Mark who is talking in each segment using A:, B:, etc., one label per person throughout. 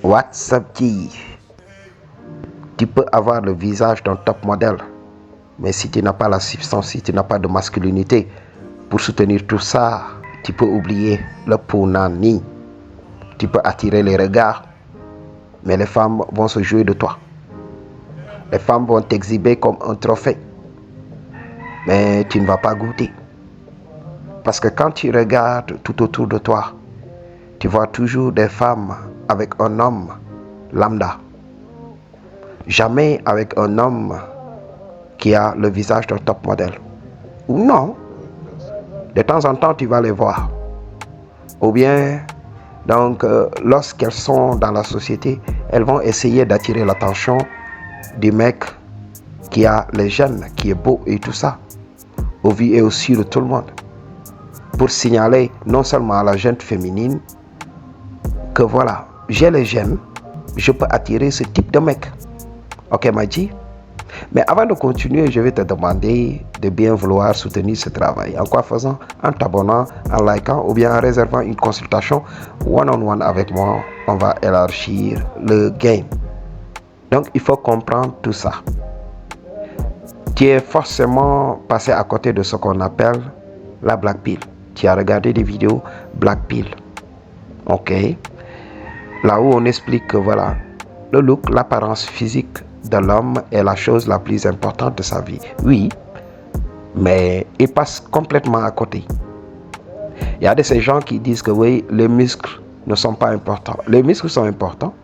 A: What's up, G? Tu peux avoir le visage d'un top modèle, mais si tu n'as pas la substance, si tu n'as pas de masculinité pour soutenir tout ça, tu peux oublier le punani. Tu peux attirer les regards, mais les femmes vont se jouer de toi. Les femmes vont t'exhiber comme un trophée, mais tu ne vas pas goûter. Parce que quand tu regardes tout autour de toi, tu vois toujours des femmes avec un homme lambda. Jamais avec un homme qui a le visage d'un top modèle. Ou non, de temps en temps tu vas les voir. Ou bien, donc, lorsqu'elles sont dans la société, elles vont essayer d'attirer l'attention du mec qui a les gènes, qui est beau et tout ça, au vu et au su de tout le monde. Pour signaler non seulement à la jeune féminine que voilà, j'ai les gènes, je peux attirer ce type de mec. Ok, Maji? Mais avant de continuer, je vais te demander de bien vouloir soutenir ce travail. En quoi faisant? En t'abonnant, en likant ou bien en réservant une consultation one-on-one avec moi. On va élargir le game. Donc, il faut comprendre tout ça. Tu es forcément passé à côté de ce qu'on appelle la black pill. Tu as regardé des vidéos black pill. Ok. Là où on explique que voilà, le look, l'apparence physique de l'homme est la chose la plus importante de sa vie. Oui, mais il passe complètement à côté. Il y a de ces gens qui disent que oui, les muscles ne sont pas importants. Les muscles sont importants.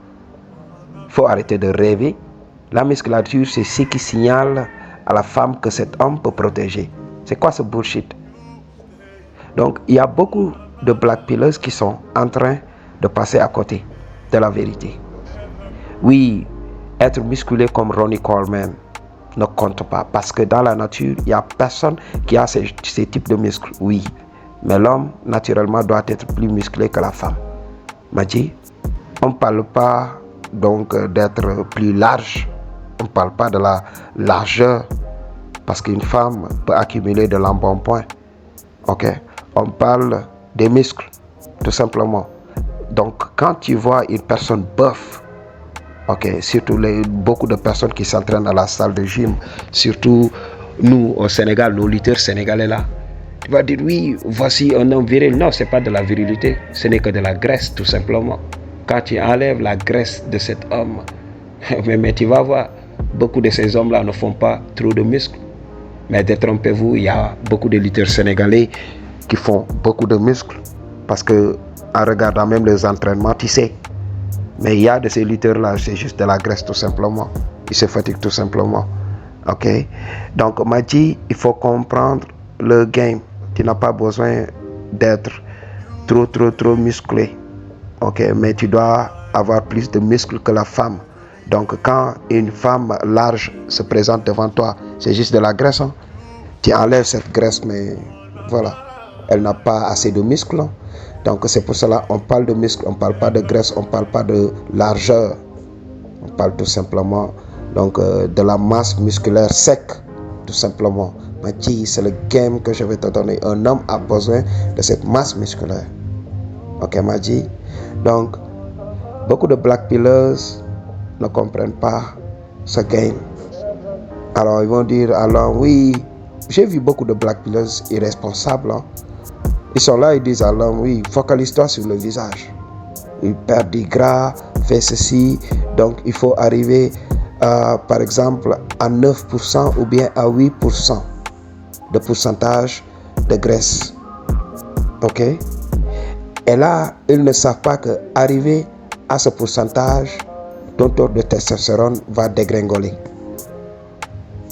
A: Il faut arrêter de rêver. La musculature, c'est ce qui signale à la femme que cet homme peut protéger. C'est quoi ce bullshit? Donc, il y a beaucoup de black pillers qui sont en train de passer à côté de la vérité. Oui, être musclé comme Ronnie Coleman ne compte pas parce que dans la nature, il n'y a personne qui a ces types de muscles. Oui, mais l'homme, naturellement, doit être plus musclé que la femme. Maji, on ne parle pas donc d'être plus large. On ne parle pas de la largeur parce qu'une femme peut accumuler de l'embonpoint. Ok, on parle des muscles, tout simplement. Donc, quand tu vois une personne buff, ok, surtout beaucoup de personnes qui s'entraînent à la salle de gym, surtout nous au Sénégal, nos lutteurs sénégalais là, tu vas dire oui, voici un homme viril. Non, c'est pas de la virilité, ce n'est que de la graisse tout simplement. Quand tu enlèves la graisse de cet homme, mais tu vas voir, beaucoup de ces hommes là ne font pas trop de muscles. Mais détrompez-vous, il y a beaucoup de lutteurs sénégalais qui font beaucoup de muscles parce que en regardant même les entraînements, tu sais. Mais il y a de ces lutteurs-là, c'est juste de la graisse tout simplement. Ils se fatiguent tout simplement. Ok? Donc, Maji, il faut comprendre le game. Tu n'as pas besoin d'être trop musclé. Ok? Mais tu dois avoir plus de muscles que la femme. Donc, quand une femme large se présente devant toi, c'est juste de la graisse. Hein? Tu enlèves cette graisse, mais voilà. Elle n'a pas assez de muscles. Hein? Donc c'est pour cela qu'on parle de muscles, on ne parle pas de graisse, on ne parle pas de largeur. On parle tout simplement donc, de la masse musculaire sec, tout simplement. Maji, c'est le game que je vais te donner. Un homme a besoin de cette masse musculaire. Ok, Maji? Donc, beaucoup de black pillers ne comprennent pas ce game. Alors, ils vont dire, alors oui, j'ai vu beaucoup de black pillers irresponsables. Hein? Ils sont là, ils disent à l'homme, oui, focalise-toi sur le visage. Il perd du gras, fait ceci. Donc, il faut arriver, par exemple, à 9% ou bien à 8% de pourcentage de graisse. OK? Et là, ils ne savent pas qu'arriver à ce pourcentage, ton taux de testostérone va dégringoler.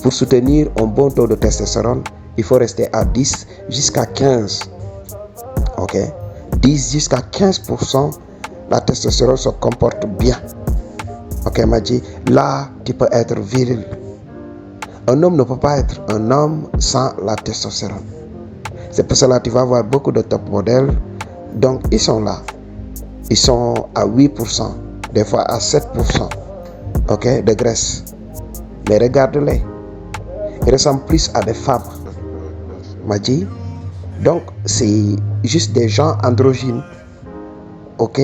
A: Pour soutenir un bon taux de testostérone, il faut rester à 10 jusqu'à 15. Ok, 10 jusqu'à 15%, la testostérone se comporte bien. Ok, Maji, là, tu peux être viril. Un homme ne peut pas être un homme sans la testostérone. C'est pour cela que tu vas voir beaucoup de top modèles. Donc, ils sont là. Ils sont à 8%, des fois à 7%, ok, de graisse. Mais regarde-les. Ils ressemblent plus à des femmes. Maji. Donc, c'est juste des gens androgynes. Ok?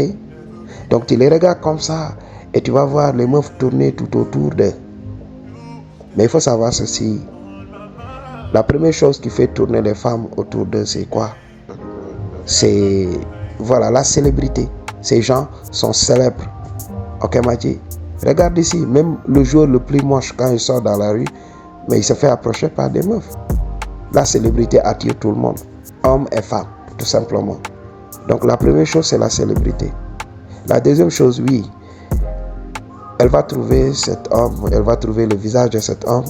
A: Donc tu les regardes comme ça et tu vas voir les meufs tourner tout autour d'eux. Mais il faut savoir ceci. La première chose qui fait tourner les femmes autour d'eux, c'est quoi? C'est voilà la célébrité. Ces gens sont célèbres. Ok, Maji? Regarde ici, même le joueur le plus moche, quand il sort dans la rue, mais il se fait approcher par des meufs. La célébrité attire tout le monde, hommes et femmes, tout simplement. Donc la première chose, c'est la célébrité. La deuxième chose, oui, elle va trouver cet homme, elle va trouver le visage de cet homme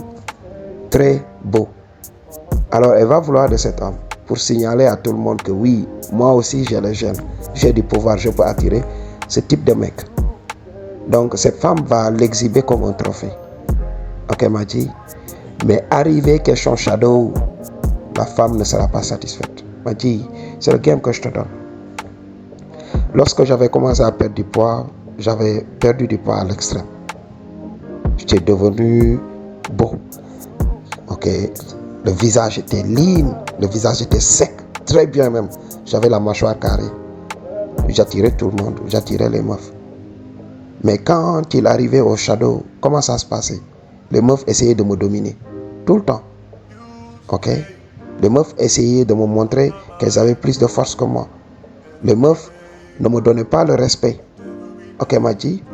A: très beau. Alors elle va vouloir de cet homme pour signaler à tout le monde que oui, moi aussi j'ai les gènes, j'ai du pouvoir, je peux attirer ce type de mec. Donc cette femme va l'exhiber comme un trophée. Ok, Maji? Mais arrivé question shadow, la femme ne sera pas satisfaite. Maji, c'est le game que je te donne. Lorsque j'avais commencé à perdre du poids, j'avais perdu du poids à l'extrême. J'étais devenu beau. Ok, le visage était lean, le visage était sec, très bien même. J'avais la mâchoire carrée. J'attirais tout le monde, j'attirais les meufs. Mais quand il arrivait au shadow, comment ça se passait? Les meufs essayaient de me dominer, tout le temps. Ok? Les meufs essayaient de me montrer qu'elles avaient plus de force que moi. Les meufs ne me donnaient pas le respect. Ok, Maji?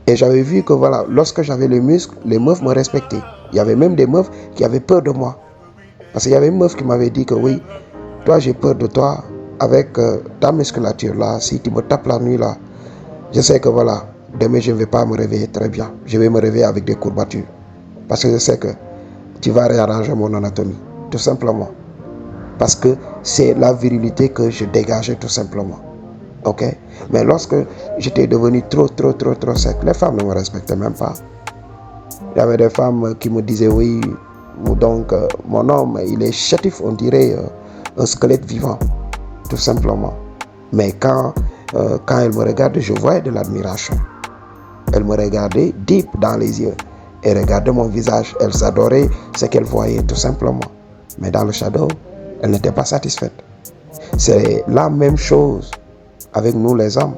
A: Et j'avais vu que voilà, lorsque j'avais les muscles, les meufs me respectaient. Il y avait même des meufs qui avaient peur de moi. Parce qu'il y avait une meuf qui m'avait dit que oui, toi j'ai peur de toi avec ta musculature là, si tu me tapes la nuit là, je sais que voilà, demain je ne vais pas me réveiller très bien. Je vais me réveiller avec des courbatures. Parce que je sais que tu vas réarranger mon anatomie, tout simplement. Parce que c'est la virilité que je dégageais tout simplement. Ok? Mais lorsque j'étais devenu trop sec, les femmes ne me respectaient même pas. Il y avait des femmes qui me disaient oui, donc mon homme, il est chétif, on dirait un squelette vivant, tout simplement. Mais quand elle me regardait, je voyais de l'admiration. Elle me regardait deep dans les yeux. Elle regardait mon visage, elle s'adorait ce qu'elle voyait, tout simplement. Mais dans le shadow, elle n'était pas satisfaite. C'est la même chose avec nous les hommes.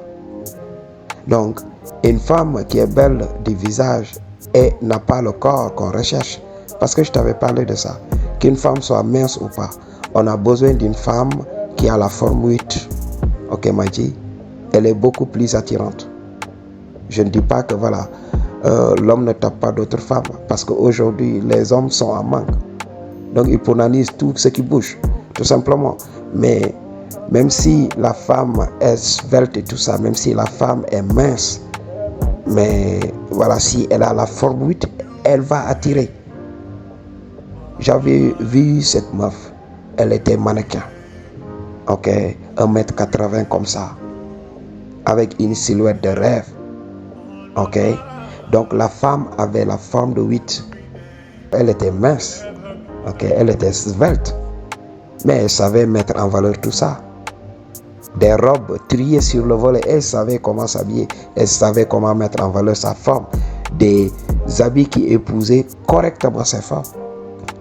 A: Donc, une femme qui est belle du visage et n'a pas le corps qu'on recherche, parce que je t'avais parlé de ça, qu'une femme soit mince ou pas, on a besoin d'une femme qui a la forme 8. Ok, Maji? Elle est beaucoup plus attirante. Je ne dis pas que voilà, l'homme ne tape pas d'autres femmes, parce qu'aujourd'hui, les hommes sont en manque. Donc, ils ponanisent tout ce qui bouge, tout simplement. Mais même si la femme est svelte et tout ça, même si la femme est mince, mais voilà, si elle a la forme 8, elle va attirer. J'avais vu cette meuf, elle était mannequin. Ok, 1m80 comme ça, avec une silhouette de rêve. Ok, donc la femme avait la forme de 8. Elle était mince. Ok, elle était svelte. Mais elle savait mettre en valeur tout ça. Des robes triées sur le volet, elle savait comment s'habiller. Elle savait comment mettre en valeur sa forme. Des habits qui épousaient correctement ses formes.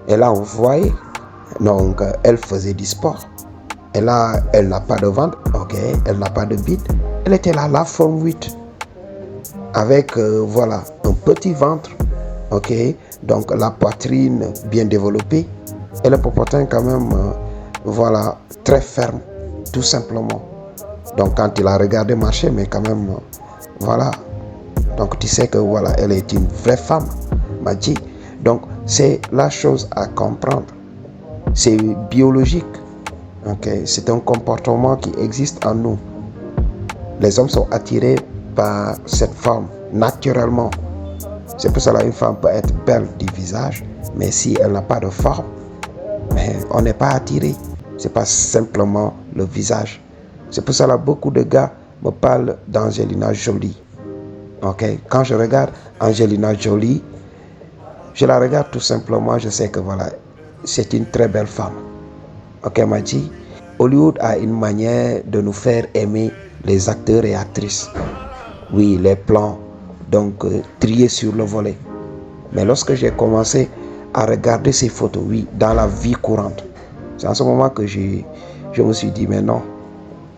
A: Et là, on voyait. Donc, elle faisait du sport. Et là, elle n'a pas de ventre. Ok, elle n'a pas de bide. Elle était là, la forme 8. Avec, voilà, un petit ventre. Ok, donc la poitrine bien développée. Et le popotin quand même, voilà, très ferme. Tout simplement. Donc quand il a regardé marcher, mais quand même, voilà. Donc tu sais que voilà, elle est une vraie femme, Maji. Donc c'est la chose à comprendre. C'est biologique. Okay? C'est un comportement qui existe en nous. Les hommes sont attirés par cette forme naturellement. C'est pour cela qu'une femme peut être belle du visage, mais si elle n'a pas de forme, mais on n'est pas attiré. C'est pas simplement le visage. C'est pour cela que beaucoup de gars me parlent d'Angelina Jolie. Ok, quand je regarde Angelina Jolie, je la regarde tout simplement, je sais que voilà, c'est une très belle femme. Ok, Maji? Hollywood a une manière de nous faire aimer les acteurs et actrices. Oui, les plans, donc triés sur le volet. Mais lorsque j'ai commencé à regarder ces photos, oui, dans la vie courante, c'est en ce moment que je me suis dit, mais non,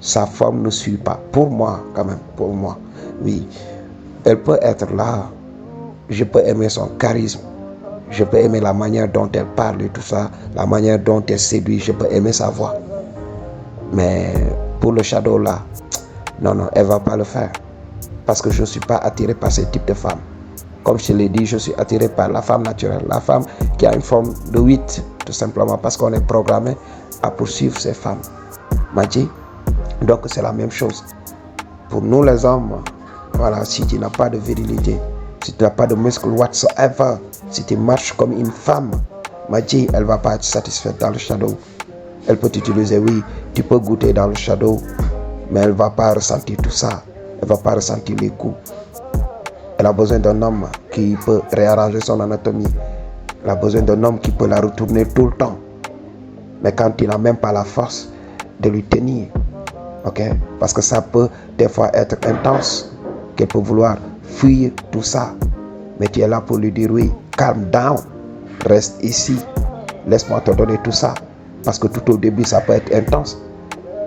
A: sa forme ne suit pas. Pour moi, quand même, pour moi, oui. Elle peut être là, je peux aimer son charisme, je peux aimer la manière dont elle parle et tout ça, la manière dont elle séduit, je peux aimer sa voix. Mais pour le shadow là, non, elle va pas le faire. Parce que je ne suis pas attiré par ce type de femme. Comme je l'ai dit, je suis attiré par la femme naturelle, la femme qui a une forme de 8, tout simplement parce qu'on est programmé à poursuivre ces femmes. Madji, donc c'est la même chose. Pour nous les hommes, voilà, si tu n'as pas de virilité, si tu n'as pas de muscle whatsoever, si tu marches comme une femme, Madji, elle ne va pas être satisfaite dans le shadow. Elle peut t'utiliser, oui, tu peux goûter dans le shadow, mais elle ne va pas ressentir tout ça. Elle ne va pas ressentir les coups. Elle a besoin d'un homme qui peut réarranger son anatomie. Elle a besoin d'un homme qui peut la retourner tout le temps. Mais quand il n'a même pas la force de lui tenir, ok? Parce que ça peut des fois être intense, qu'elle peut vouloir fuir tout ça. Mais tu es là pour lui dire, oui, calm down, reste ici, laisse-moi te donner tout ça. Parce que tout au début, ça peut être intense,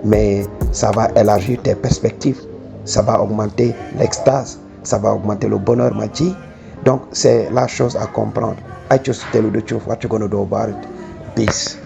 A: mais ça va élargir tes perspectives, ça va augmenter l'extase, ça va augmenter le bonheur, Madji. Donc, c'est la chose à comprendre. I just tell you the truth, what you gonna do about it. Peace.